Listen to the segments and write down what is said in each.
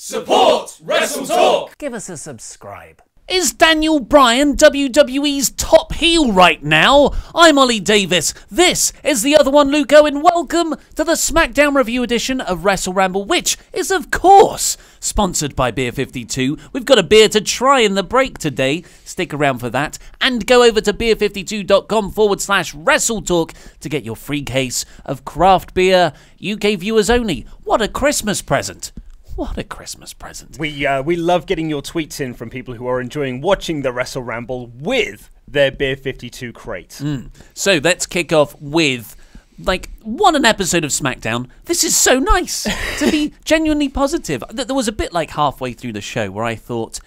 Support WrestleTalk! Give us a subscribe. Is Daniel Bryan WWE's top heel right now? I'm Ollie Davis. This is the other one, Luke Owen. Welcome to the SmackDown review edition of WrestleRamble, which is, of course, sponsored by Beer 52. We've got a beer to try in the break today. Stick around for that. And go over to beer52.com/WrestleTalk to get your free case of craft beer. UK viewers only. What a Christmas present. What a Christmas present. We love getting your tweets in from people who are enjoying watching the WrestleRamble with their Beer 52 crate. So let's kick off with, what an episode of SmackDown. This is so nice to be genuinely positive. There was a bit like halfway through the show where I thought,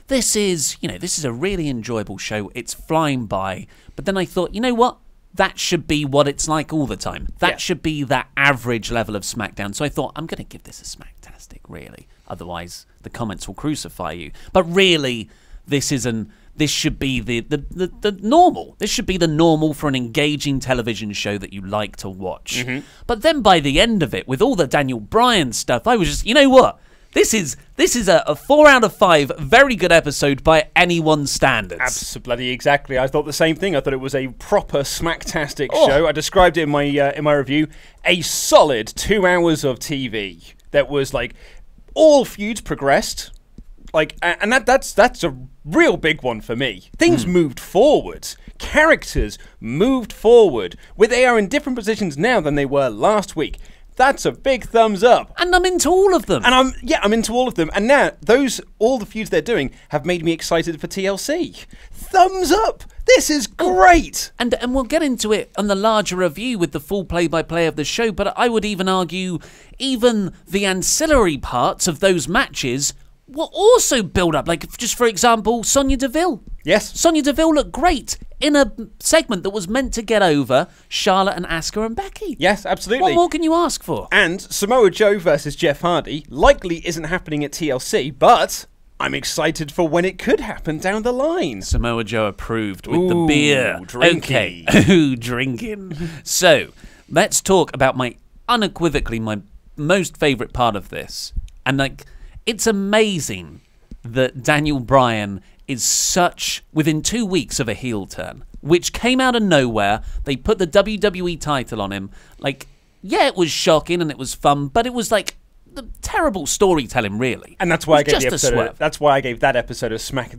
this is a really enjoyable show. It's flying by. But then I thought, you know what? That should be what it's like all the time. That should be that average level of SmackDown. So I thought, I'm going to give this a Smacktastic, really. Otherwise, the comments will crucify you. But really, this should be the normal. This should be the normal for an engaging television show that you like to watch. But then by the end of it, with all the Daniel Bryan stuff, I was just, you know what? This is a 4 out of 5 very good episode by anyone's standards. Absolutely, exactly. I thought the same thing. I thought it was a proper Smacktastic show. I described it in my review. A solid 2 hours of TV that was all feuds progressed. And that's a real big one for me. Things moved forward. Characters moved forward. Where they are in different positions now than they were last week. That's a big thumbs up. And I'm into all of them. And I'm into all of them. And now, all the feuds they're doing have made me excited for TLC. Thumbs up! This is great! And we'll get into it on the larger review with the full play-by-play of the show, but I would even argue even the ancillary parts of those matches were also built up. Just for example, Sonya Deville. Yes. Sonya Deville looked great in a segment that was meant to get over Charlotte and Asuka and Becky. Yes, absolutely. What more can you ask for? And Samoa Joe versus Jeff Hardy likely isn't happening at TLC, but I'm excited for when it could happen down the line. Samoa Joe approved with the beer. Drinky. Okay. Ooh, drinking. So, let's talk about unequivocally my most favourite part of this. And it's amazing that Daniel Bryan is within 2 weeks of a heel turn, which came out of nowhere. They put the WWE title on him. It was shocking and it was fun, but it was the terrible storytelling, really. And that's why I gave that episode of Smack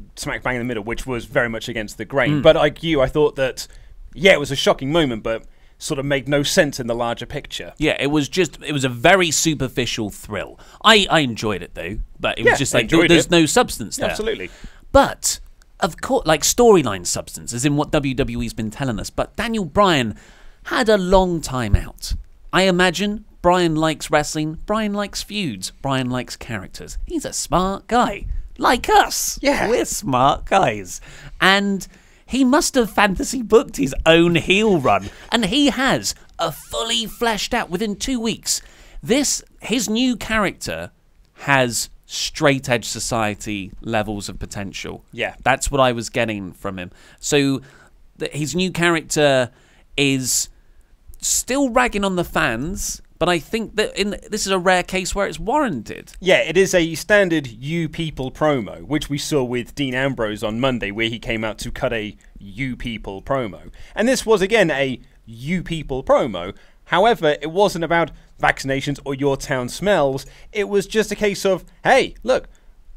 Bang in the Middle, which was very much against the grain. But like you, I thought that, it was a shocking moment, but sort of made no sense in the larger picture. Yeah, it was a very superficial thrill. I enjoyed it, though, but it was just there's no substance there. Absolutely. But, of course, storyline substance, as in what WWE's been telling us. But Daniel Bryan had a long time out. I imagine Bryan likes wrestling, Bryan likes feuds, Bryan likes characters. He's a smart guy. Like us. Yeah. We're smart guys. And he must have fantasy booked his own heel run. And he has a fully fleshed out within 2 weeks. His new character has straight edge society levels of potential. Yeah. That's what I was getting from him. So his new character is still ragging on the fans, but I think that this is a rare case where it's warranted. Yeah, it is a standard You People promo, which we saw with Dean Ambrose on Monday, where he came out to cut a You People promo. And this was, again, a You People promo. However, it wasn't about vaccinations or your town smells. It was just a case of, hey, look,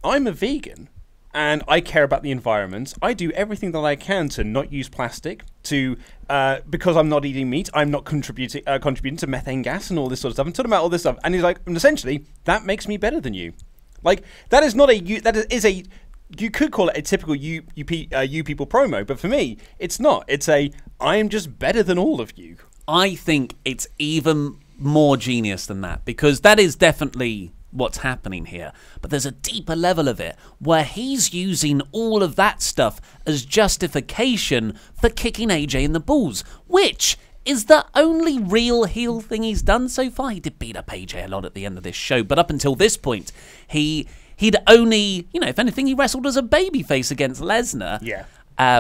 I'm a vegan and I care about the environment. I do everything that I can to not use plastic, because I'm not eating meat, I'm not contributing to methane gas and all this sort of stuff. I'm talking about all this stuff. And he's like, and essentially, that makes me better than you. That is not you could call it a typical you people promo, but for me, it's not. It's I am just better than all of you. I think it's even more genius than that, because that is definitely what's happening here. But there's a deeper level of it where he's using all of that stuff as justification for kicking AJ in the balls, which is the only real heel thing he's done so far. He did beat up AJ a lot at the end of this show, but up until this point, he'd only, if anything, he wrestled as a babyface against Lesnar. Yeah.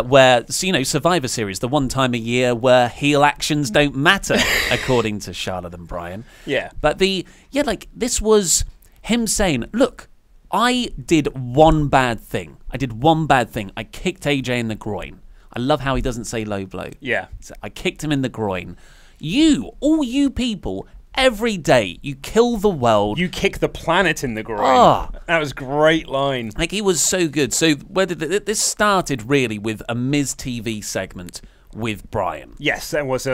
Where, Survivor Series, the one time a year where heel actions don't matter, according to Charlotte and Bryan. Yeah. But this was him saying, look, I did one bad thing. I kicked AJ in the groin. I love how he doesn't say low blow. Yeah. So I kicked him in the groin. All you people, every day, you kill the world. You kick the planet in the groin. Oh. That was a great line. Like, he was so good. So this started really with a Miz TV segment with Bryan. Yes, that was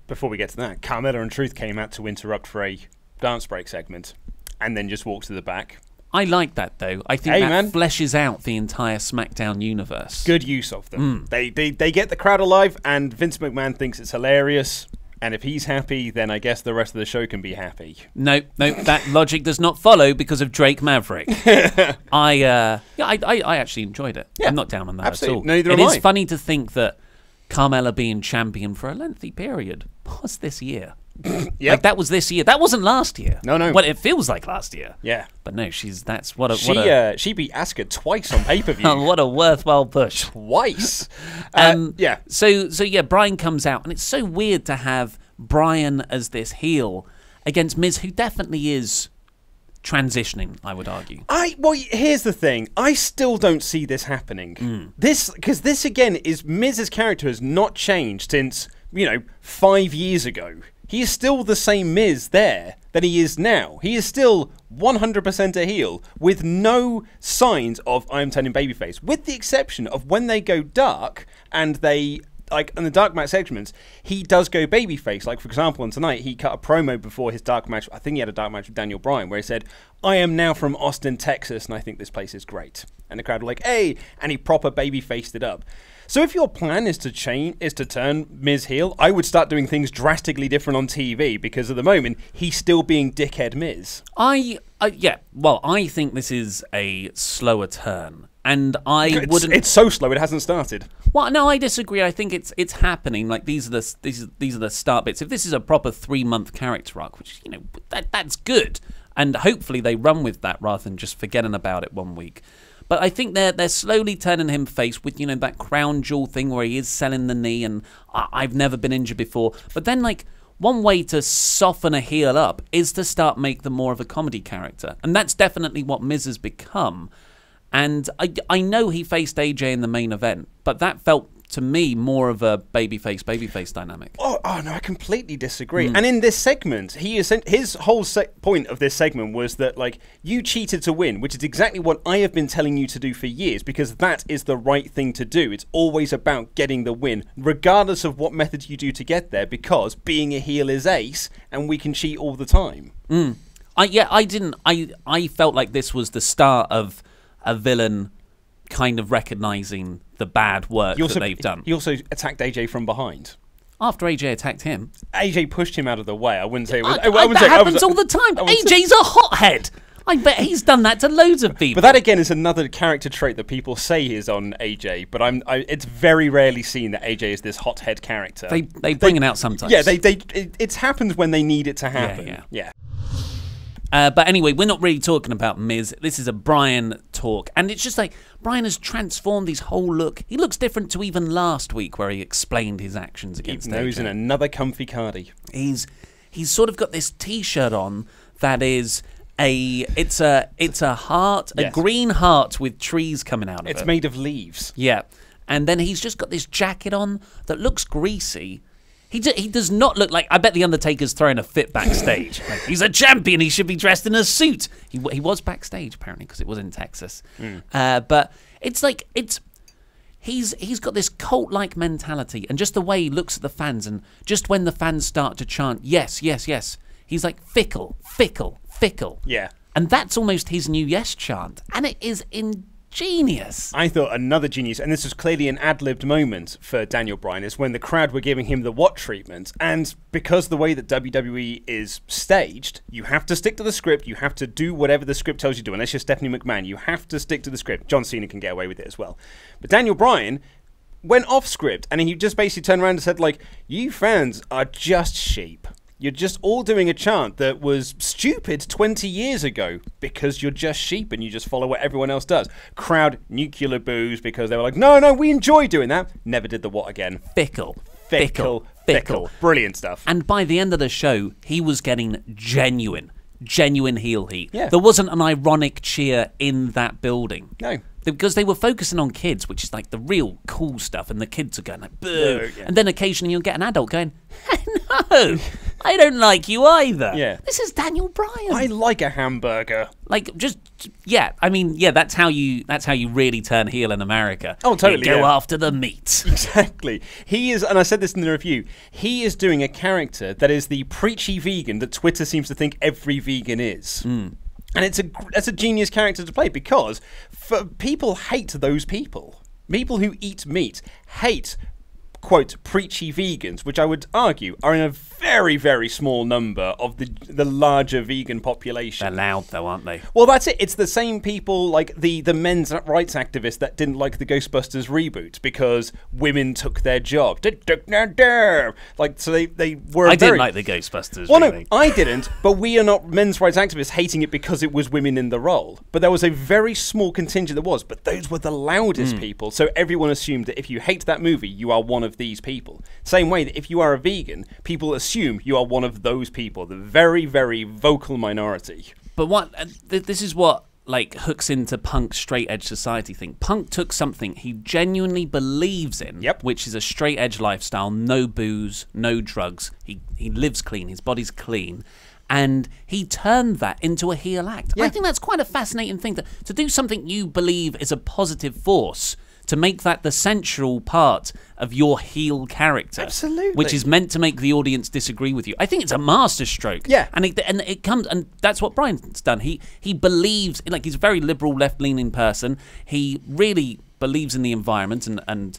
before we get to that, Carmella and Truth came out to interrupt for a dance break segment and then just walked to the back. I like that, though. I think fleshes out the entire SmackDown universe. Good use of them. They get the crowd alive, and Vince McMahon thinks it's hilarious. And if he's happy, then I guess the rest of the show can be happy. No, that logic does not follow because of Drake Maverick. I actually enjoyed it. Yeah, I'm not down on that absolutely. at all. Neither am I. It is funny to think that Carmella being champion for a lengthy period was this year. Yep. Like, that was this year. That wasn't last year. No. Well, it feels like last year. Yeah. But no, she beat Asuka twice on pay-per-view. What a worthwhile push. Twice. Yeah. So Bryan comes out, and it's so weird to have Bryan as this heel against Miz, who definitely is transitioning, I would argue. Here's the thing. I still don't see this happening. Because this again is Miz's character has not changed since 5 years ago. He is still the same Miz there that he is now. He is still 100% a heel with no signs of I'm turning babyface, with the exception of when they go dark and they, like, in the dark match segments, he does go babyface. Like, for example, on tonight, he cut a promo before his dark match. I think he had a dark match with Daniel Bryan where he said, I am now from Austin, Texas, and I think this place is great. And the crowd were like, hey, and he proper babyfaced it up. So if your plan is to turn Miz heel, I would start doing things drastically different on TV, because at the moment he's still being dickhead Miz. I think this is a slower turn, and It's so slow it hasn't started. Well, no, I disagree. I think it's happening. Like, these are the start bits. If this is a proper 3-month character arc, which that's good, and hopefully they run with that rather than just forgetting about it 1 week. But I think they're slowly turning him face with, that crown jewel thing where he is selling the knee and I've never been injured before. But then, like, one way to soften a heel up is to start make them more of a comedy character. And that's definitely what Miz has become. And I know he faced AJ in the main event, but that felt to me more of a babyface dynamic. Oh no, I completely disagree. And in this segment, his whole point of this segment was that, like, you cheated to win, which is exactly what I have been telling you to do for years, because that is the right thing to do. It's always about getting the win, regardless of what method you do to get there, because being a heel is ace, and we can cheat all the time. I felt like this was the start of a villain kind of recognizing the bad work that they've done. He also attacked AJ from behind. After AJ attacked him, AJ pushed him out of the way. I wouldn't say it was. That happens all the time. AJ's a hothead. I bet he's done that to loads of people. But that again is another character trait that people say is on AJ. But it's very rarely seen that AJ is this hothead character. They bring it out sometimes. Yeah, it happens when they need it to happen. Yeah. But anyway, we're not really talking about Miz. This is a Bryan talk. And it's just like, Bryan has transformed his whole look. He looks different to even last week where he explained his actions against AJ. He's in another comfy cardi. He's sort of got this T-shirt on that is it's a heart, a green heart with trees coming out of it. It's made of leaves. Yeah. And then he's just got this jacket on that looks greasy. He does not look like... I bet The Undertaker's throwing a fit backstage. Like, he's a champion. He should be dressed in a suit. He was backstage, apparently, because it was in Texas. But it's like... He's got this cult-like mentality. And just the way he looks at the fans. And just when the fans start to chant, yes, yes, yes. He's like, fickle, fickle, fickle. Yeah. And that's almost his new yes chant. And it is ingenious. I thought another genius, and this was clearly an ad-libbed moment for Daniel Bryan, is when the crowd were giving him the what treatment. And because the way that WWE is staged, you have to stick to the script. You have to do whatever the script tells you to do. Unless you're Stephanie McMahon, you have to stick to the script. John Cena can get away with it as well. But Daniel Bryan went off script, and he just basically turned around and said, like, you fans are just sheep. You're just all doing a chant that was stupid 20 years ago because you're just sheep and you just follow what everyone else does. Crowd nuclear boos because they were like, no, we enjoy doing that. Never did the what again. Fickle. Brilliant stuff. And by the end of the show, he was getting genuine genuine heel heat. Yeah. There wasn't an ironic cheer in that building. No. Because they were focusing on kids, which is like the real cool stuff, and the kids are going like, boo. Yeah. And then occasionally you'll get an adult going, no, I don't like you either. Yeah. This is Daniel Bryan. I like a hamburger. Like, just, yeah, I mean, yeah, that's how you really turn heel in America. Oh, totally, You go yeah. after the meat. Exactly. He is, and I said this in the review, he is doing a character that is the preachy vegan that Twitter seems to think every vegan is. And it's a genius character to play because people hate those people. People who eat meat hate, quote, preachy vegans, which I would argue are in a very, very small number of the larger vegan population. They're loud, though, aren't they? Well, that's it. It's the same people like the men's rights activists that didn't like the Ghostbusters reboot because women took their job. Like, so they were. I didn't like the Ghostbusters. Well, really. no, I didn't. But we are not men's rights activists hating it because it was women in the role. But there was a very small contingent that was. But those were the loudest people. So everyone assumed that if you hate that movie, you are one of these people. Same way that if you are a vegan, people assume you are one of those people, the very, very vocal minority. But what this is what like hooks into Punk's straight edge society thing. Punk took something he genuinely believes in, which is a straight edge lifestyle, no booze, no drugs. He lives clean, his body's clean, and he turned that into a heel act. Yeah. I think that's quite a fascinating thing to do something you believe is a positive force. To make that the central part of your heel character. Absolutely. Which is meant to make the audience disagree with you. I think it's a masterstroke. Yeah. And it comes, and that's what Bryan's done. He believes, like, he's a very liberal, left-leaning person. He really believes in the environment and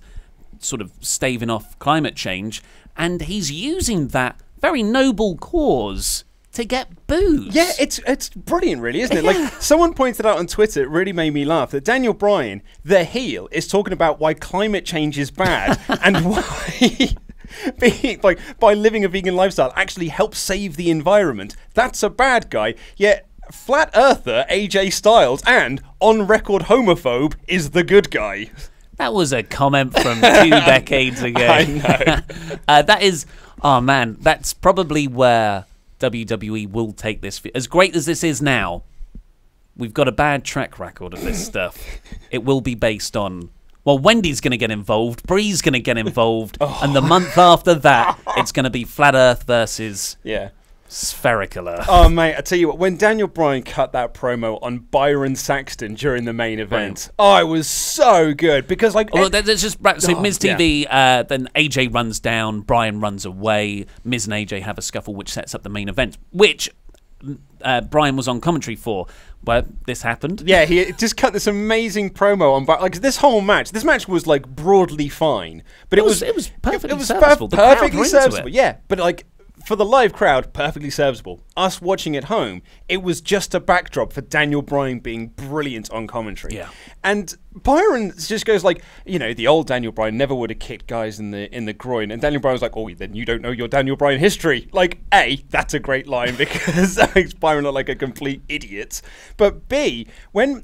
sort of staving off climate change. And he's using that very noble cause to get booze. Yeah, it's brilliant, really, isn't it? Like, someone pointed out on Twitter, it really made me laugh, that Daniel Bryan, the heel, is talking about why climate change is bad and why by living a vegan lifestyle actually helps save the environment. That's a bad guy. Yet flat earther AJ Styles and on-record homophobe is the good guy. That was a comment from 2 decades ago. I know. That is, oh man, that's probably where WWE will take this. As great as this is now, we've got a bad track record of this stuff. It will be based on, well, Wendy's going to get involved, Bree's going to get involved, and the month after that, it's going to be Flat Earth versus Spherical Earth. Oh, mate, I tell you what, when Daniel Bryan cut that promo on Byron Saxton during the main event, oh, it was so good because, like, well, there's just so Miz TV, then AJ runs down, Bryan runs away, Miz and AJ have a scuffle, which sets up the main event, which Bryan was on commentary for, where this happened. Yeah, he just cut this amazing promo on, like, this whole match. This match was like broadly fine, but it was perfectly serviceable. The crowd perfectly were into serviceable. it. Yeah, but like, for the live crowd, perfectly serviceable. Us watching at home, it was just a backdrop for Daniel Bryan being brilliant on commentary. Yeah. And Byron just goes like, you know, the old Daniel Bryan never would have kicked guys in the groin. And Daniel Bryan was like, oh, then you don't know your Daniel Bryan history. Like, A, that's a great line because that makes Byron look like a complete idiot. But B, when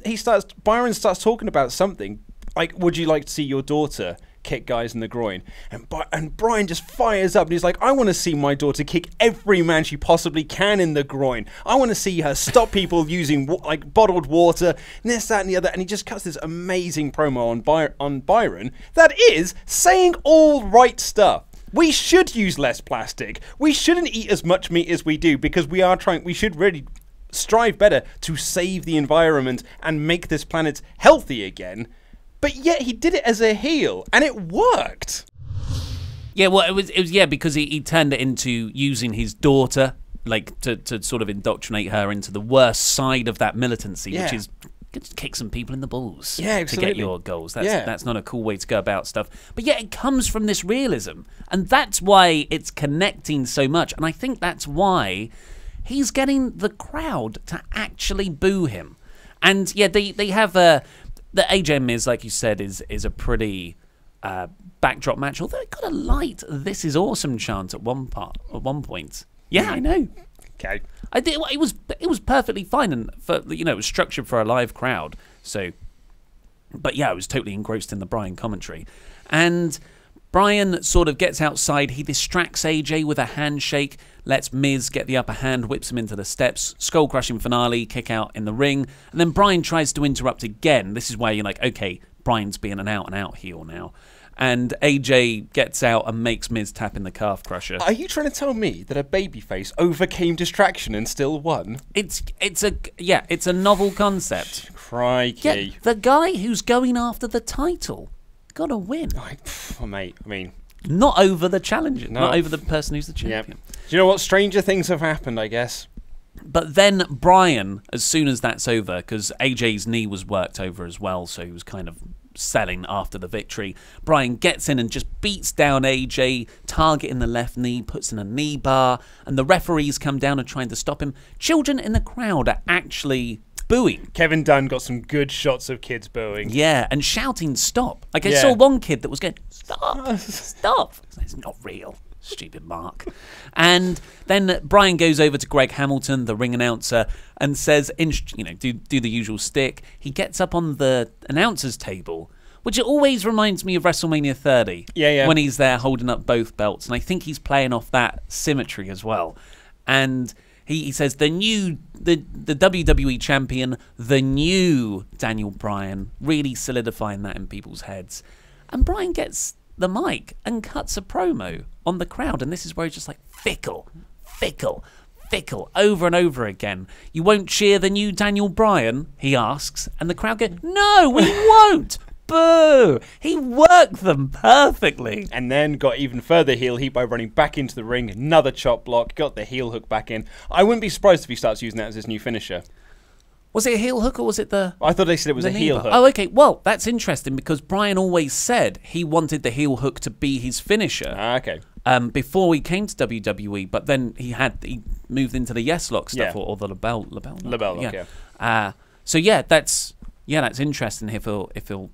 Byron starts talking about something, like, would you like to see your daughter kick guys in the groin? And Bryan just fires up and he's like, I want to see my daughter kick every man she possibly can in the groin. I want to see her stop people using like bottled water and this, that and the other. And he just cuts this amazing promo on Byron that is saying all right stuff. We should use less plastic. We shouldn't eat as much meat as we do because we should really strive better to save the environment and make this planet healthy again. But yet he did it as a heel, and it worked. Yeah, well, it was because he turned it into using his daughter, like to sort of indoctrinate her into the worst side of that militancy, which is just kick some people in the balls to get your goals. That's not a cool way to go about stuff. But yeah, it comes from this realism, and that's why it's connecting so much. And I think that's why he's getting the crowd to actually boo him. And yeah, they have a. The AJ and Miz, like you said, is a pretty backdrop match. Although it got a light "This is awesome" chant at one point. Yeah, I know. Okay. It was perfectly fine, and it was structured for a live crowd. So, but yeah, I was totally engrossed in the Bryan commentary, and Bryan sort of gets outside. He distracts AJ with a handshake, lets Miz get the upper hand, whips him into the steps, skull-crushing finale, kick out in the ring. And then Bryan tries to interrupt again. This is where you're like, okay, Bryan's being an out-and-out heel now. And AJ gets out and makes Miz tap in the calf crusher. Are you trying to tell me that a babyface overcame distraction and still won? It's a novel concept. Crikey. Yeah, the guy who's going after the title gotta win. Oh, mate, I mean... Not over the challenger, No. not over the person who's the champion. Yep. Do you know what? Stranger things have happened, I guess. But then Bryan, as soon as that's over, because AJ's knee was worked over as well, so he was kind of selling after the victory, Bryan gets in and just beats down AJ, targeting the left knee, puts in a knee bar, and the referees come down and trying to stop him. Children in the crowd are actually booing. Kevin Dunn got some good shots of kids booing. Yeah, and shouting stop. Like I saw one kid that was going, stop, stop. It's not real. Stupid Mark. And then Bryan goes over to Greg Hamilton, the ring announcer, and says, do the usual stick. He gets up on the announcer's table, which it always reminds me of WrestleMania 30. Yeah. When he's there holding up both belts. And I think he's playing off that symmetry as well. And he says, the WWE champion, the new Daniel Bryan, really solidifying that in people's heads. And Bryan gets the mic and cuts a promo on the crowd, and this is where he's just like, fickle, over and over again. You won't cheer the new Daniel Bryan, he asks, and the crowd go, no, we won't. Boo! He worked them perfectly. And then got even further heel heat by running back into the ring, another chop block, got the heel hook back in. I wouldn't be surprised if he starts using that as his new finisher. Was it a heel hook or was it the... I thought they said it was a heel hook. Oh, okay. Well, that's interesting because Bryan always said he wanted the heel hook to be his finisher. Okay. Before he came to WWE, but then he moved into the Yes Lock stuff or the LaBelle Lock. Yeah. So yeah, that's interesting if he'll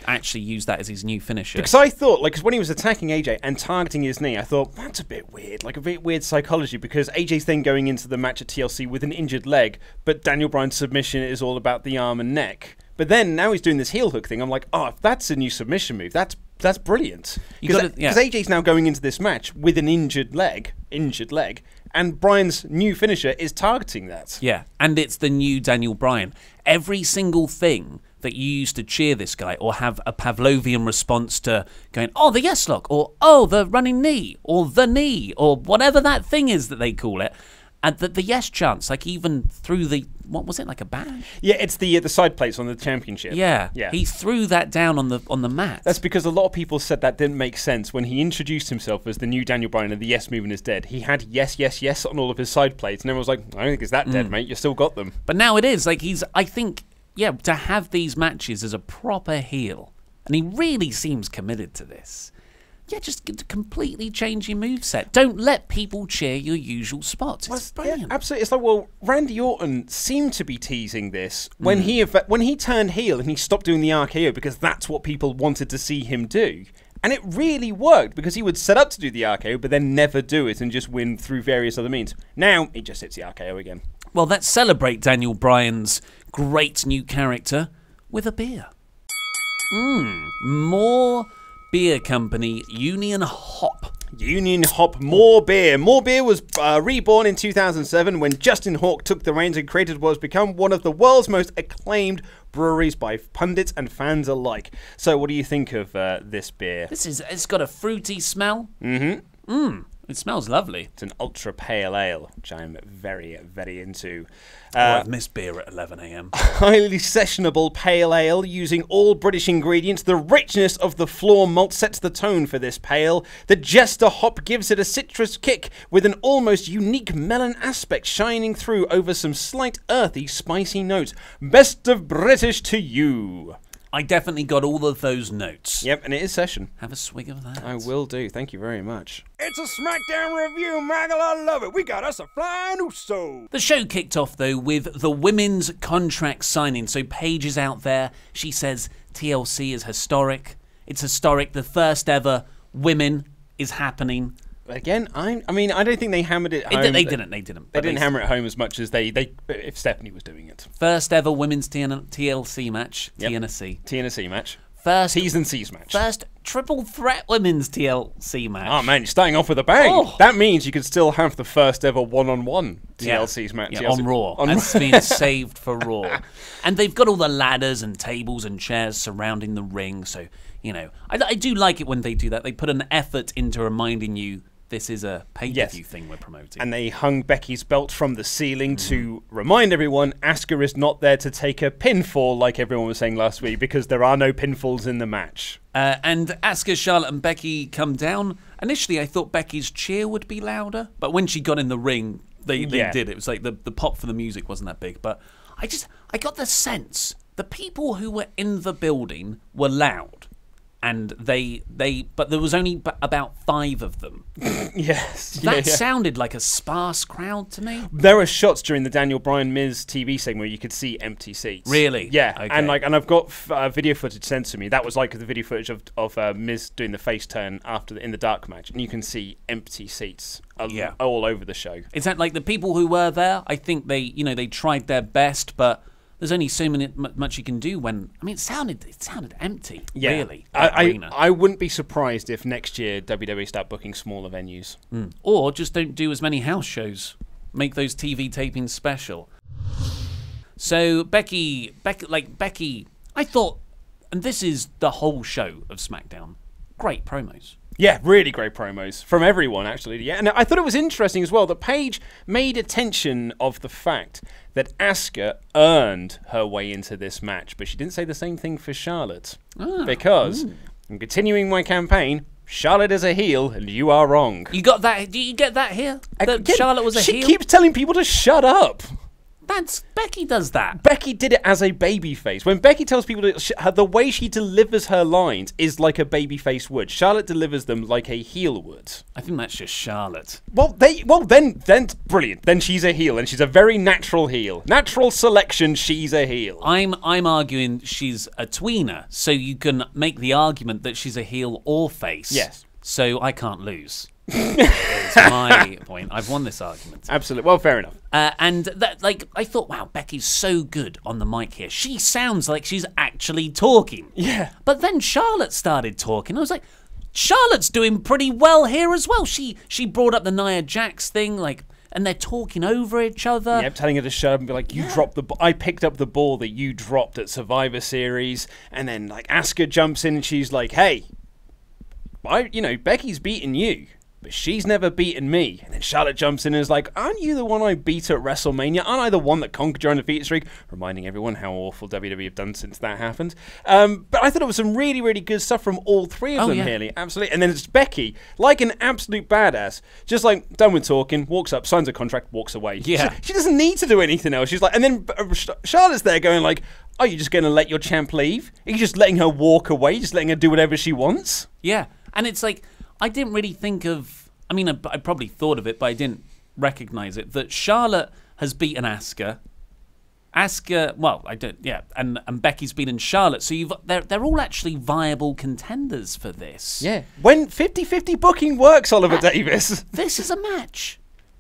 actually use that as his new finisher. Because I thought, because when he was attacking AJ and targeting his knee, I thought, that's a bit weird, a bit weird psychology, because AJ's then going into the match at TLC with an injured leg, but Daniel Bryan's submission is all about the arm and neck. But then, now he's doing this heel hook thing, I'm like, oh, if that's a new submission move, that's brilliant. Because AJ's now going into this match with an injured leg, and Bryan's new finisher is targeting that. Yeah, and it's the new Daniel Bryan. Every single thing that you used to cheer this guy or have a Pavlovian response to going, oh, the yes lock, or oh, the running knee, or the knee, or whatever that thing is that they call it. And the yes chants, like even through the, what was it, like a bag? Yeah, it's the side plates on the championship. Yeah, he threw that down on the mat. That's because a lot of people said that didn't make sense when he introduced himself as the new Daniel Bryan and the yes movement is dead. He had yes, yes, yes on all of his side plates, and everyone was like, I don't think it's that dead, mate. You still got them. But now it is. Like I think, to have these matches as a proper heel, and he really seems committed to this. Yeah, just completely change your moveset. Don't let people cheer your usual spots. It's brilliant. Yeah, absolutely. It's like, Randy Orton seemed to be teasing this when he turned heel and he stopped doing the RKO because that's what people wanted to see him do. And it really worked because he would set up to do the RKO but then never do it and just win through various other means. Now, he just hits the RKO again. Well, let's celebrate Daniel Bryan's great new character with a beer. More beer company, Union Hop. Union Hop, more beer. More beer was reborn in 2007 when Justin Hawke took the reins and created what has become one of the world's most acclaimed breweries by pundits and fans alike. So what do you think of this beer? It's got a fruity smell. It smells lovely. It's an ultra pale ale, which I'm very, very into. I've missed beer at 11 a.m. Highly sessionable pale ale using all British ingredients. The richness of the floor malt sets the tone for this pale. The Jester hop gives it a citrus kick with an almost unique melon aspect shining through over some slight earthy, spicy notes. Best of British to you. I definitely got all of those notes. Yep, and it is session. Have a swig of that. I will do. Thank you very much. It's a SmackDown review, Maggle. I love it. We got us a flying Uso. The show kicked off, though, with the women's contract signing. So Paige is out there. She says TLC is historic. It's historic. The first ever women is happening. Again, I don't think they hammered it home. They didn't. They didn't hammer it home as much as if Stephanie was doing it. First ever women's TLC match. Yep. TNC. TNC match. first T's and C's match. First triple threat women's TLC match. Oh man, you're starting off with a bang. Oh. That means you could still have the first ever one-on-one TLC's match. Yeah, on Raw. That's been saved for Raw. And they've got all the ladders and tables and chairs surrounding the ring. So, you know, I do like it when they do that. They put an effort into reminding you this is a pay-per-view thing we're promoting. And they hung Becky's belt from the ceiling to remind everyone Asuka is not there to take a pinfall like everyone was saying last week, because there are no pinfalls in the match. And Asuka, Charlotte and Becky come down. Initially I thought Becky's cheer would be louder, but when she got in the ring, they did. It was like the pop for the music wasn't that big. But I got the sense the people who were in the building were loud. And but there was only about 5 of them. Yes. That sounded like a sparse crowd to me. There were shots during the Daniel Bryan Miz TV segment where you could see empty seats. Really? Yeah. Okay. And I've got video footage sent to me. That was like the video footage of Miz doing the face turn in the dark match, and you can see empty seats all over the show. Is that like the people who were there? I think they tried their best, but there's only so much you can do when... I mean, it sounded empty, really. I wouldn't be surprised if next year WWE start booking smaller venues. Or just don't do as many house shows. Make those TV tapings special. So Becky, I thought, and this is the whole show of SmackDown, great promos. Yeah, really great promos from everyone, actually. Yeah, and I thought it was interesting as well that Paige made attention of the fact that Asuka earned her way into this match, but she didn't say the same thing for Charlotte. Because, I'm continuing my campaign, Charlotte is a heel, and you are wrong. You got that? Do you get that here? That Charlotte was a heel? She keeps telling people to shut up. Becky does that. Becky did it as a babyface. When Becky tells people the way she delivers her lines is like a babyface would. Charlotte delivers them like a heel would. I think that's just Charlotte. Then brilliant. Then she's a heel, and she's a very natural heel. Natural selection. She's a heel. I'm arguing she's a tweener, so you can make the argument that she's a heel or face. Yes. So I can't lose. It's my point. I've won this argument. Absolutely. Well, fair enough. And that, I thought, wow, Becky's so good on the mic here. She sounds like she's actually talking. Yeah. But then Charlotte started talking. I was like, Charlotte's doing pretty well here as well. She brought up the Nia Jax thing, and they're talking over each other. Yep, telling her to shut up and be like, you dropped the ball. I picked up the ball that you dropped at Survivor Series. And then, Asuka jumps in and she's like, hey, Becky's beating you. But she's never beaten me. And then Charlotte jumps in and is like, aren't you the one I beat at WrestleMania? Aren't I the one that conquered your undefeated streak? Reminding everyone how awful WWE have done since that happened. But I thought it was some really, really good stuff from all 3 of them, Haley. Absolutely. And then it's Becky, like an absolute badass, just done with talking, walks up, signs a contract, walks away. Yeah. She doesn't need to do anything else. She's like, and then Charlotte's there going like, are you just going to let your champ leave? Are you just letting her walk away? Just letting her do whatever she wants? Yeah. And it's like, I didn't really think of... I mean, I probably thought of it, but I didn't recognize it. That Charlotte has beaten Asuka. And Becky's beaten Charlotte. So they're all actually viable contenders for this. Yeah. When 50-50 booking works, Oliver Davis. This is a match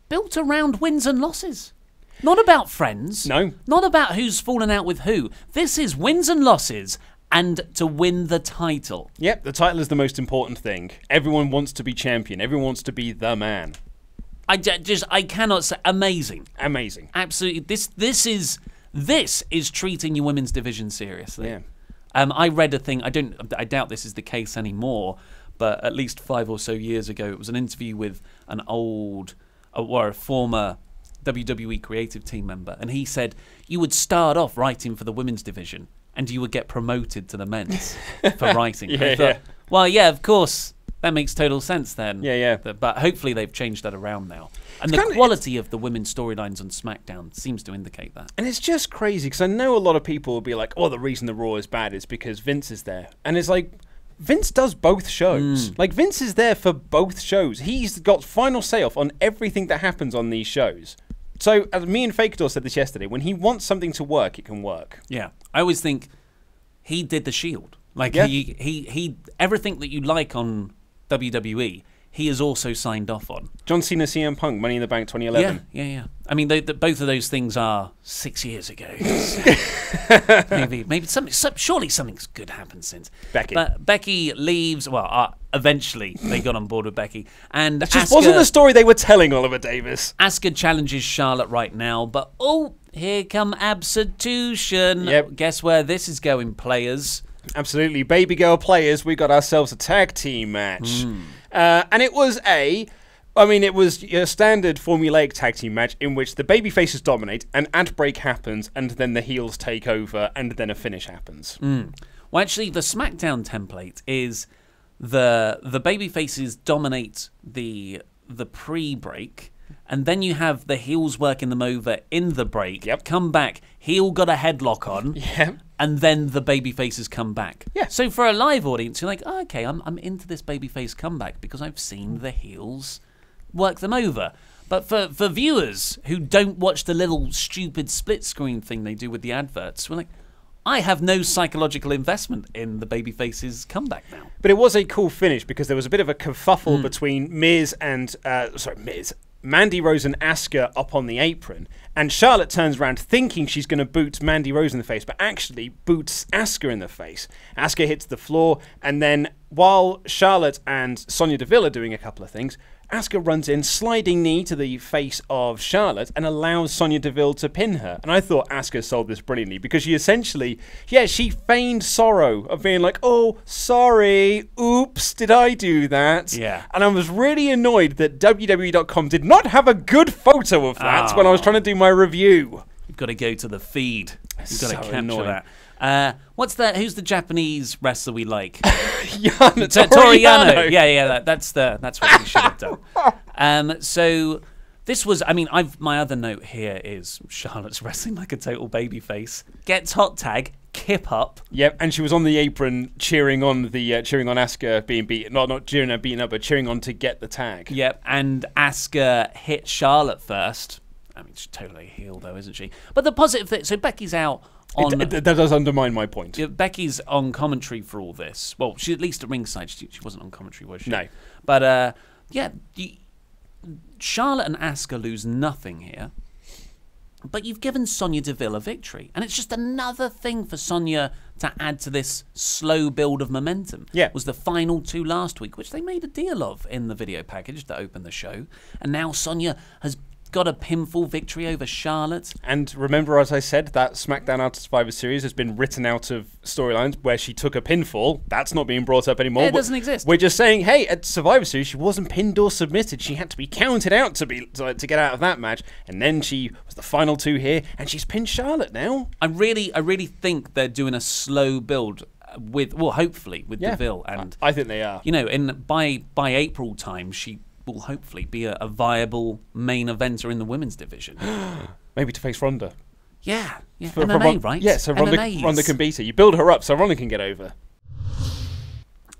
built around wins and losses. Not about friends. No. Not about who's fallen out with who. This is wins and losses. And to win the title. Yep, the title is the most important thing. Everyone wants to be champion. Everyone wants to be the man. I cannot say amazing. Amazing. Absolutely. This is treating your women's division seriously. Yeah. I read a thing. I doubt this is the case anymore, but at least 5 or so years ago, it was an interview with a former WWE creative team member, and he said you would start off writing for the women's division. And you would get promoted to the men's for writing. Well, yeah, of course. That makes total sense then. Yeah. But hopefully they've changed that around now. And the quality of the women's storylines on SmackDown seems to indicate that. And it's just crazy, because I know a lot of people will be like, oh, the reason the Raw is bad is because Vince is there. And it's like, Vince does both shows. Vince is there for both shows. He's got final say-off on everything that happens on these shows. So, as me and Fakador said this yesterday, when he wants something to work, it can work. Yeah. I always think he did the Shield. He everything that you like on WWE, he is also signed off on. John Cena, CM Punk, Money in the Bank 2011. Yeah. I mean, both of those things are 6 years ago. maybe surely something's good happened since. Becky. But Becky leaves. Well, eventually they got on board with Becky, and It just wasn't the story they were telling, Oliver Davis. Asuka challenges Charlotte right now, but here come Absolution. Yep. Guess where this is going, players? Absolutely. Baby girl players, we got ourselves a tag team match. And it was a standard formulaic tag team match in which the baby faces dominate, an ad break happens, and then the heels take over, and then a finish happens. Well, actually, the SmackDown template is the baby faces dominate the pre-break, and then you have the heels working them over in the break. Yep. Come back, heel got a headlock on. Yep. And then the babyfaces come back. Yeah. So for a live audience, you're like, oh, okay, I'm into this babyface comeback because I've seen the heels work them over. But for viewers who don't watch the little stupid split screen thing they do with the adverts, we're like, I have no psychological investment in the babyface's comeback now. But it was a cool finish because there was a bit of a kerfuffle between Mandy Rose and Asuka up on the apron, and Charlotte turns around thinking she's going to boot Mandy Rose in the face, but actually boots Asuka in the face. Asuka hits the floor, and then while Charlotte and Sonya Deville are doing a couple of things, Asuka runs in, sliding knee to the face of Charlotte, and allows Sonya Deville to pin her. And I thought Asuka sold this brilliantly, because she essentially, she feigned sorrow of being like, oh, sorry, oops, did I do that? Yeah. And I was really annoyed that WWE.com did not have a good photo of that when I was trying to do my review. You've got to go to the feed. You've got to capture annoying. that. What's that? Who's the Japanese wrestler we like? Toriano. Yeah. That's what we should have done. So this was. I mean, my other note here is Charlotte's wrestling like a total babyface. Gets hot tag. Kip up. Yep, and she was on the apron cheering on Asuka being beaten. Not cheering her beaten up, but cheering on to get the tag. Yep, and Asuka hit Charlotte first. I mean, she's totally a heel though, isn't she? But the positive thing, so Becky's out. That does undermine my point. Becky's on commentary for all this. Well, she's at least at ringside. She wasn't on commentary, was she? No. But, Charlotte and Asuka lose nothing here. But you've given Sonya Deville a victory. And it's just another thing for Sonya to add to this slow build of momentum. Yeah. It was the final 2 last week, which they made a deal of in the video package that opened the show. And now Sonya has got a pinfall victory over Charlotte. And remember, as I said, that SmackDown Out of Survivor Series has been written out of storylines where she took a pinfall. That's not being brought up anymore. It doesn't exist. We're just saying, hey, at Survivor Series, she wasn't pinned or submitted. She had to be counted out to get out of that match. And then she was the final 2 here, and she's pinned Charlotte now. I really think they're doing a slow build hopefully with Deville, and I think they are. You know, by April time, she will hopefully be a viable main eventer in the women's division. Maybe to face Ronda. Yeah. MMA, right? Yeah, so Ronda can beat her. You build her up so Ronda can get over.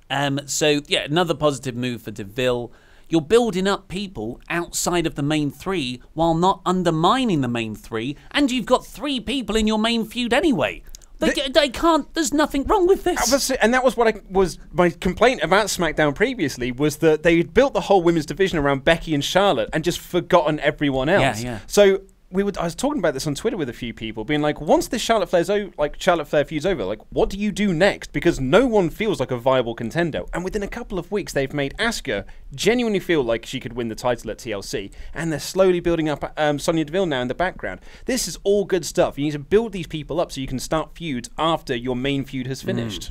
Another positive move for Deville. You're building up people outside of the main 3 while not undermining the main 3, and you've got 3 people in your main feud anyway. They can't. There's nothing wrong with this. And that was my complaint about SmackDown previously, was that they built the whole women's division around Becky and Charlotte and just forgotten everyone else. Yeah. So I was talking about this on Twitter with a few people, being like, once this Charlotte Flair feud's over, like, what do you do next? Because no one feels like a viable contender. And within a couple of weeks, they've made Asuka genuinely feel like she could win the title at TLC, and they're slowly building up Sonya Deville now in the background. This is all good stuff. You need to build these people up so you can start feuds after your main feud has finished.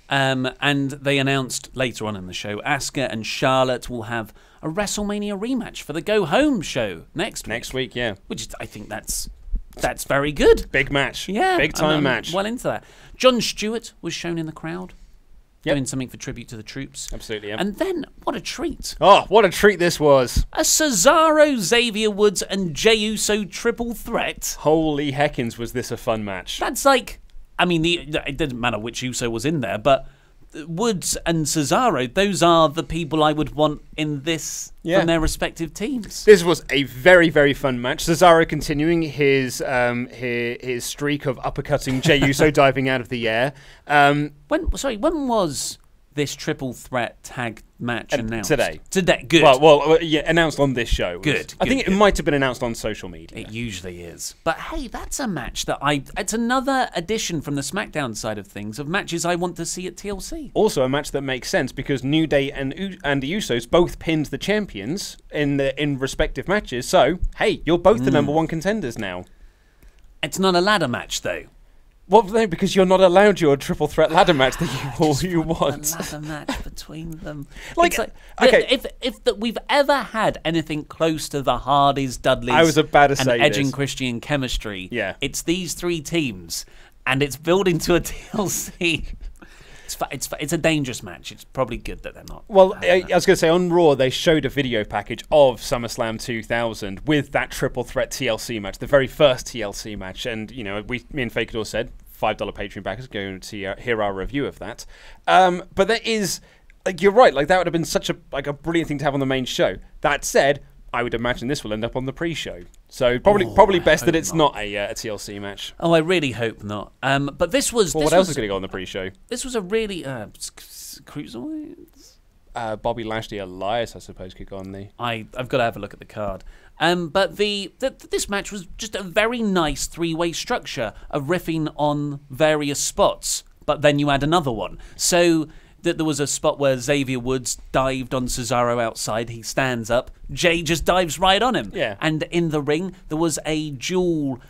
And they announced later on in the show, Asuka and Charlotte will have a WrestleMania rematch for the Go Home show next week. Next week, yeah. Which I think that's very good. Big match. Yeah. Big time match. Well into that. Jon Stewart was shown in the crowd. Doing something for tribute to the troops. Absolutely, yeah. And then, what a treat. Oh, what a treat this was. A Cesaro, Xavier Woods, and Jey Uso triple threat. Holy heckins, was this a fun match. That's like, I mean, it didn't matter which Uso was in there, but Woods and Cesaro, those are the people I would want in this from their respective teams. This was a very, very fun match. Cesaro continuing his streak of uppercutting Jey Uso diving out of the air. When was this triple threat tag match announced? Today. Today, good. Well, yeah, announced on this show. Good. I think it might have been announced on social media. It usually is. But hey, that's a match that it's another addition from the SmackDown side of things of matches I want to see at TLC. Also a match that makes sense because New Day and the Usos both pinned the champions in respective matches. So, hey, you're both the number one contenders now. It's not a ladder match, though. Well, no, because you're not allowed your triple threat ladder match that you want. A ladder match between them. Okay. If we've ever had anything close to the Hardys, Dudleys, I was about to and say Edge this. and Christian chemistry, Yeah. it's these three teams, and it's building to a TLC. It's a dangerous match. It's probably good that they're not. Well, I was going to say, on Raw, they showed a video package of SummerSlam 2000 with that triple threat TLC match, the very first TLC match. And, you know, me and Fakador said, $5 Patreon backers, go to hear our review of that. But there is, like, you're right, like, that would have been such a brilliant thing to have on the main show. That said, I would imagine this will end up on the pre-show. So probably best that it's not a TLC match. Oh, I really hope not. But this was... Well, what else is going to go on the pre-show? This was a really... Cruiserweights? Bobby Lashley Elias, I suppose, could go on the... I've got to have a look at the card. But this match was just a very nice three-way structure of riffing on various spots. But then you add another one. So... there was a spot where Xavier Woods dived on Cesaro outside. He stands up. Jay just dives right on him. Yeah. And in the ring, there was a dual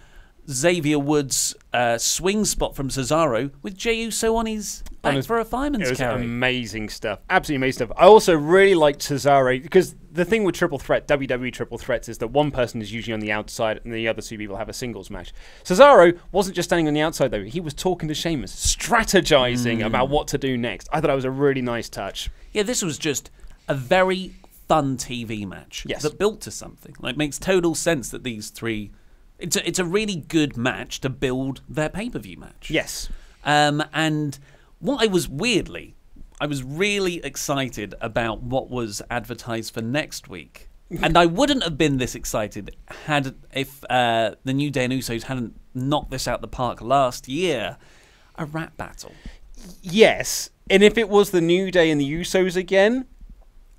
Xavier Woods swing spot from Cesaro with Jey Uso on his back for a fireman's carry. It was amazing stuff. Absolutely amazing stuff. I also really liked Cesaro because the thing with triple threat, WWE triple threats, is that one person is usually on the outside and the other two people have a singles match. Cesaro wasn't just standing on the outside, though. He was talking to Sheamus, strategizing about what to do next. I thought that was a really nice touch. Yeah, this was just a very fun TV match that built to something. Like, makes total sense that these three... It's a really good match to build their pay-per-view match. Yes. And what I was really excited about what was advertised for next week. And I wouldn't have been this excited if the New Day and Usos hadn't knocked this out the park last year. A rap battle. Yes. And if it was the New Day and the Usos again...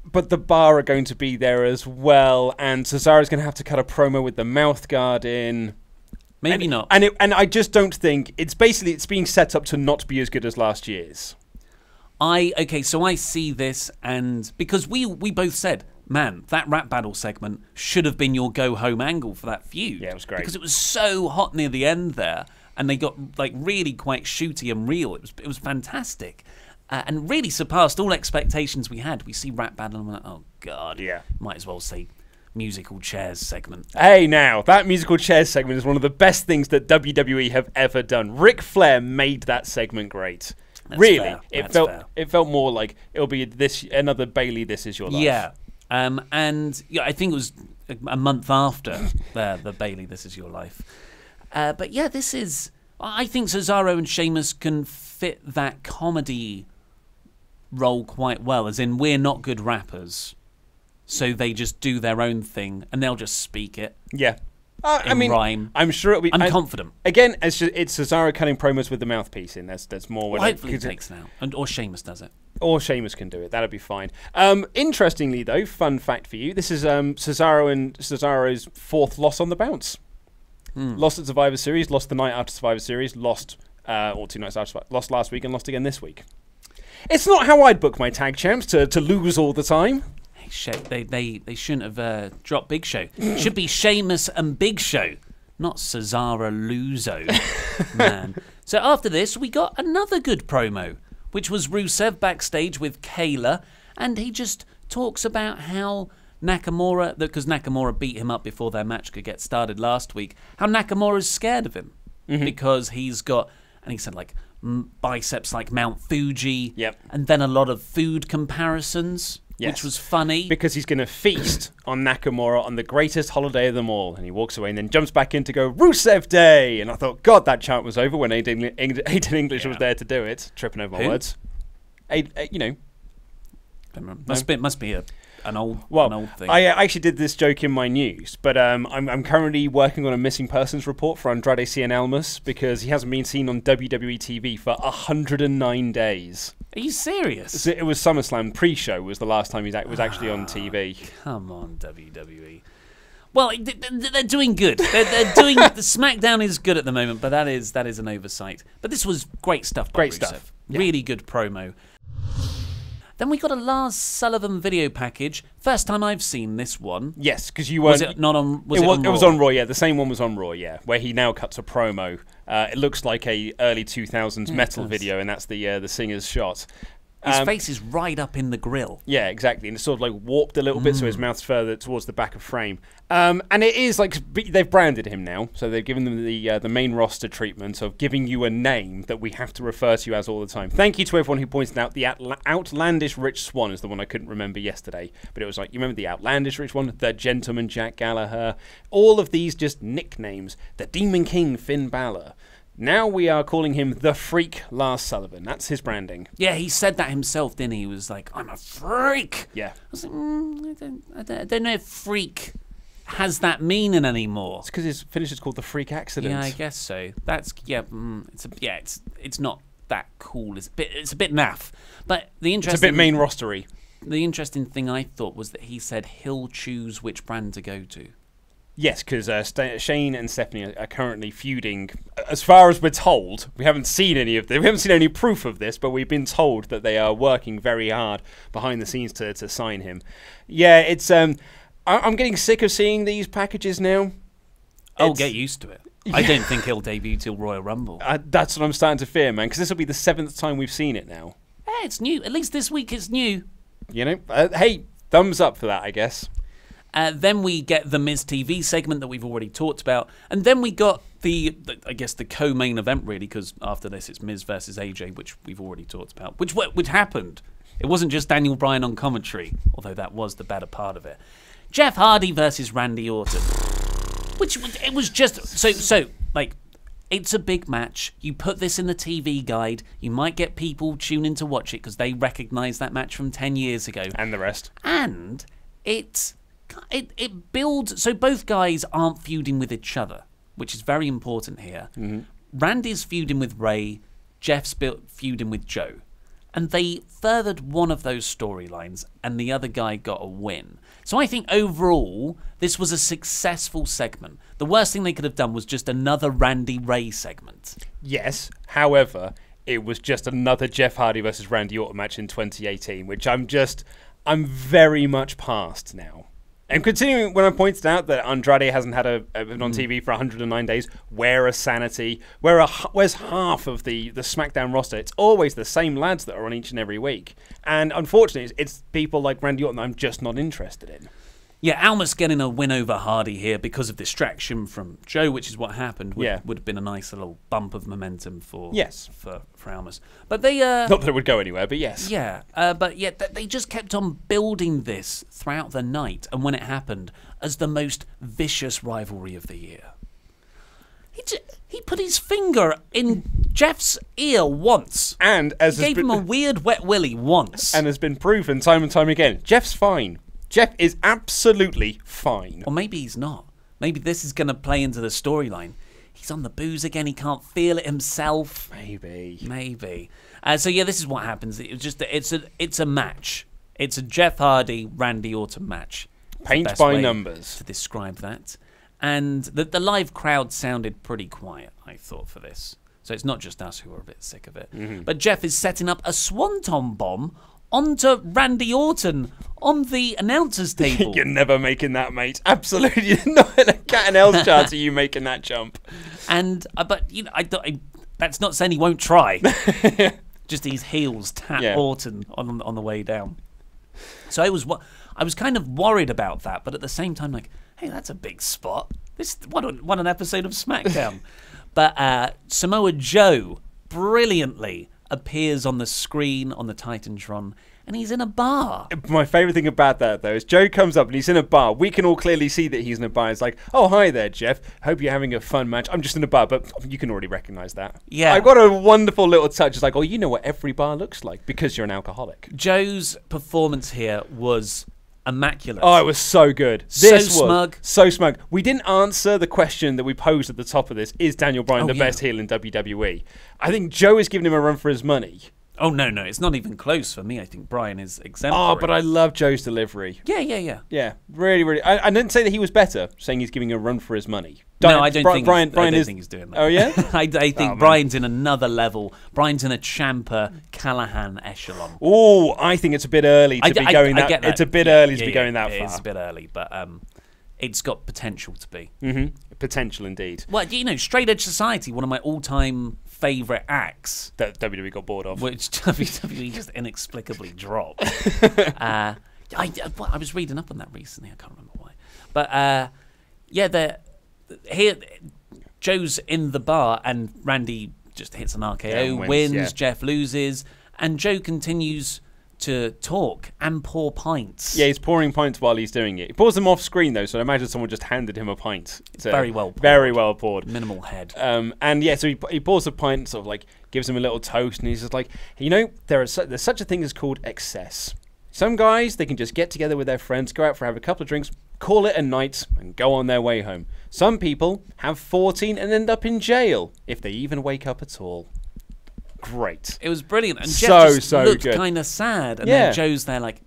But the Bar are going to be there as well, and Cesaro's going to have to cut a promo with the mouth guard in. Maybe not. And I just don't think it's being set up to not be as good as last year's. So I see this, and because we both said, man, that rap battle segment should have been your go home angle for that feud. Yeah, it was great because it was so hot near the end there, and they got like really quite shooty and real. It was fantastic. And really surpassed all expectations we had. We see rap battle and we're like, oh, God. Yeah. Might as well say musical chairs segment. Hey, now, that musical chairs segment is one of the best things that WWE have ever done. Ric Flair made that segment great. That's really. fair. It felt more like it'll be another Bailey, This Is Your Life. Yeah. And yeah, I think it was a month after the Bailey, This Is Your Life. But yeah, this is... I think Cesaro and Sheamus can fit that comedy role quite well, as in we're not good rappers, so they just do their own thing and they'll just speak it. Yeah. I mean, rhyme. I'm sure it'll be... I'm confident. Again, it's Cesaro cutting promos with the mouthpiece in. There's more... Well, hopefully it takes now. Or Sheamus does it. Or Sheamus can do it. That'll be fine. Interestingly, though, fun fact for you, this is Cesaro's fourth loss on the bounce. Lost at Survivor Series, lost the night after Survivor Series, lost 2 nights after, lost last week and lost again this week. It's not how I'd book my tag champs to lose all the time. They shouldn't have dropped Big Show. It should be Sheamus and Big Show, not Cesaro Luzo. Man. So after this, we got another good promo, which was Rusev backstage with Kayla, and he just talks about how Nakamura, because Nakamura beat him up before their match could get started last week, how Nakamura's scared of him because he's got, and he said like, biceps like Mount Fuji, and then a lot of food comparisons, which was funny. Because he's going to feast on Nakamura on the greatest holiday of them all, and he walks away and then jumps back in to go, Rusev Day! And I thought, God, that chant was over when Aiden English was there to do it. Tripping over my words. You know. Must be a an old thing. I actually did this joke in my news, but I'm currently working on a missing persons report for Andrade Cien Almas because he hasn't been seen on WWE TV for 109 days. Are you serious? So it was SummerSlam pre-show was the last time he was actually on TV. Come on, WWE. Well, they're doing good. They're doing the SmackDown is good at the moment, but that is an oversight. But this was great stuff. By Great Rusev. stuff. Yeah. Really good promo. Then we got a Lars Sullivan video package. First time I've seen this one. Yes, because you weren't. Was it not on? It was on Raw. Yeah, the same one was on Raw. Yeah, where he now cuts a promo. It looks like a early 2000s metal video, and that's the singer's shot. His face is right up in the grill. Yeah, exactly, and it's sort of like warped a little bit, so his mouth's further towards the back of frame. And it is like they've branded him now, so they've given them the main roster treatment of giving you a name that we have to refer to you as all the time. Thank you to everyone who pointed out the Outlandish Rich Swann is the one I couldn't remember yesterday, but it was like, you remember the Outlandish Rich Swann, the Gentleman Jack Gallagher, all of these just nicknames, the Demon King Finn Balor. Now we are calling him the Freak Lars Sullivan. That's his branding. Yeah, he said that himself, didn't he? He was like, "I'm a freak." Yeah. I was like, I don't know if freak has that meaning anymore. It's because his finish is called the Freak Accident. Yeah, I guess so. That's it's not that cool. It's a bit naff. But it's a bit main rostery. The interesting thing I thought was that he said he'll choose which brand to go to. Yes, because Shane and Stephanie are currently feuding. As far as we're told, we haven't seen any of this. We haven't seen any proof of this, but we've been told that they are working very hard behind the scenes to sign him. Yeah, it's. I'm getting sick of seeing these packages now. Oh, get used to it. Yeah. I don't think he'll debut till Royal Rumble. That's what I'm starting to fear, man. Because this will be the 7th time we've seen it now. Hey, it's new. At least this week it's new. You know, hey, thumbs up for that, I guess. Then we get the Miz TV segment that we've already talked about. And then we got the co-main event, really, because after this it's Miz versus AJ, which we've already talked about, which happened. It wasn't just Daniel Bryan on commentary, although that was the better part of it. Jeff Hardy versus Randy Orton, which it was just... So it's a big match. You put this in the TV guide, you might get people tuning to watch it because they recognise that match from 10 years ago. And the rest. And it builds, so both guys aren't feuding with each other, which is very important here. Mm-hmm. Randy's feuding with Ray, Jeff's feuding with Joe. And they furthered one of those storylines, and the other guy got a win. So I think overall, this was a successful segment. The worst thing they could have done was just another Randy Ray segment. Yes, however, it was just another Jeff Hardy versus Randy Orton match in 2018, which I'm very much past now. And continuing when I pointed out that Andrade hasn't had been on TV for 109 days, where is sanity? Where's half of the SmackDown roster? It's always the same lads that are on each and every week. And unfortunately, it's people like Randy Orton that I'm just not interested in. Yeah, Almas getting a win over Hardy here because of distraction from Joe, which is what happened. Would have been a nice little bump of momentum for Almas. But they not that it would go anywhere, but yes. Yeah, but they just kept on building this throughout the night, and when it happened, as the most vicious rivalry of the year. He put his finger in Jeff's ear once, and gave him a weird wet willy once, and has been proven time and time again. Jeff's fine. Jeff is absolutely fine. Or maybe he's not. Maybe this is going to play into the storyline. He's on the booze again. He can't feel it himself. Maybe. So yeah, this is what happens. It's a match. It's a Jeff Hardy Randy Orton match. Paint by numbers to describe that. And the live crowd sounded pretty quiet, I thought, for this. So it's not just us who are a bit sick of it. Mm-hmm. But Jeff is setting up a swanton bomb onto Randy Orton on the announcer's table. You're never making that, mate. Absolutely not. In a cat and L's chart are you making that jump. And but you know, that's not saying he won't try. Just his heels tap Orton on the way down. So I was kind of worried about that, but at the same time, like, hey, that's a big spot. What an episode of SmackDown. But Samoa Joe brilliantly appears on the screen on the Titantron, and he's in a bar. My favourite thing about that, though, is Joe comes up and he's in a bar. We can all clearly see that he's in a bar. It's like, oh, hi there, Jeff. Hope you're having a fun match. I'm just in a bar, but you can already recognise that. Yeah. I've got a wonderful little touch. It's like, oh, you know what every bar looks like because you're an alcoholic. Joe's performance here was immaculate. Oh, it was so good. So This was smug. so smug. We didn't answer the question that we posed at the top of this. Is Daniel Bryan the yeah. best heel in WWE? I think Joe is giving him a run for his money. Oh, no, it's not even close for me. I think Bryan is exemplary. Oh, but I love Joe's delivery. Yeah. Yeah, really, really. I didn't say that he was better, saying he's giving a run for his money. No, I don't think Bryan I is. think he's doing that. Oh, yeah? I think Bryan's in another level. Bryan's in a Ciampa Callahan echelon. Oh, I think it's a bit early to be going that. Get that. It's a bit early to be going that far. It's a bit early, but it's got potential to be. Potential indeed. Well, Straight Edge Society, one of my all-time favourite acts, That WWE got bored of. which WWE just inexplicably dropped. I was reading up on that recently. I can't remember why, but here Joe's in the bar and Randy just hits an RKO, wins. Yeah. Jeff loses, and Joe continues to talk and pour pints. Yeah, he's pouring pints while he's doing it. He pours them off screen though, so I imagine someone just handed him a pint. It's very well poured. Very well poured. Minimal head. And yeah, so he pours a pint, sort of like gives him a little toast, and he's just like, there's such a thing as called excess. Some guys, they can just get together with their friends, go out for have a couple of drinks, call it a night, and go on their way home. Some people have 14 and end up in jail, if they even wake up at all. Great. It was brilliant. And So, Jeff just so looked good. kind of sad. And Yeah. then Joe's there like,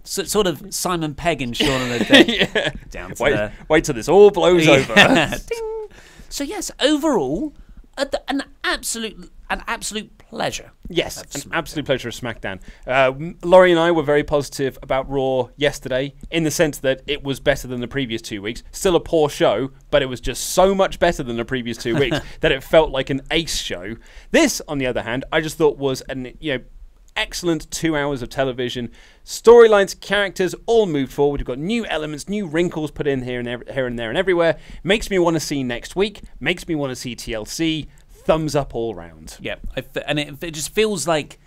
sort of Simon Pegg in Shaun of the Dead. Yeah. Down to Wait till this all blows over. Ding. So yes, overall, an absolute pleasure. Yes, of an SmackDown. absolute pleasure of SmackDown. Laurie and I were very positive about Raw yesterday, in the sense that it was better than the previous 2 weeks. Still a poor show, but it was just so much better than the previous 2 weeks that it felt like an ace show. This, on the other hand, I just thought was an excellent 2 hours of television. Storylines, characters, all moved forward. We've got new elements, new wrinkles put in here and there and everywhere. Makes me want to see next week. Makes me want to see TLC. Thumbs up all round. Yeah, and it just feels like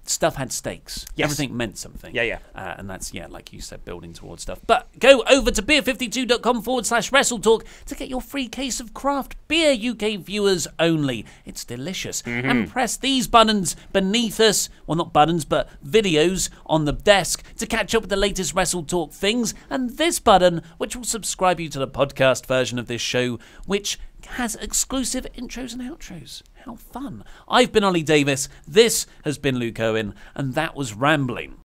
stuff had stakes. Yes. Everything meant something. Yeah. And that's, like you said, building towards stuff. But go over to beer52.com/WrestleTalk to get your free case of craft beer, UK viewers only. It's delicious. And press these buttons beneath us. Well, not buttons, but videos on the desk to catch up with the latest WrestleTalk things. And this button, which will subscribe you to the podcast version of this show, which has exclusive intros and outros. How fun. I've been Ollie Davis, this has been Luke Owen, and that was Rambling.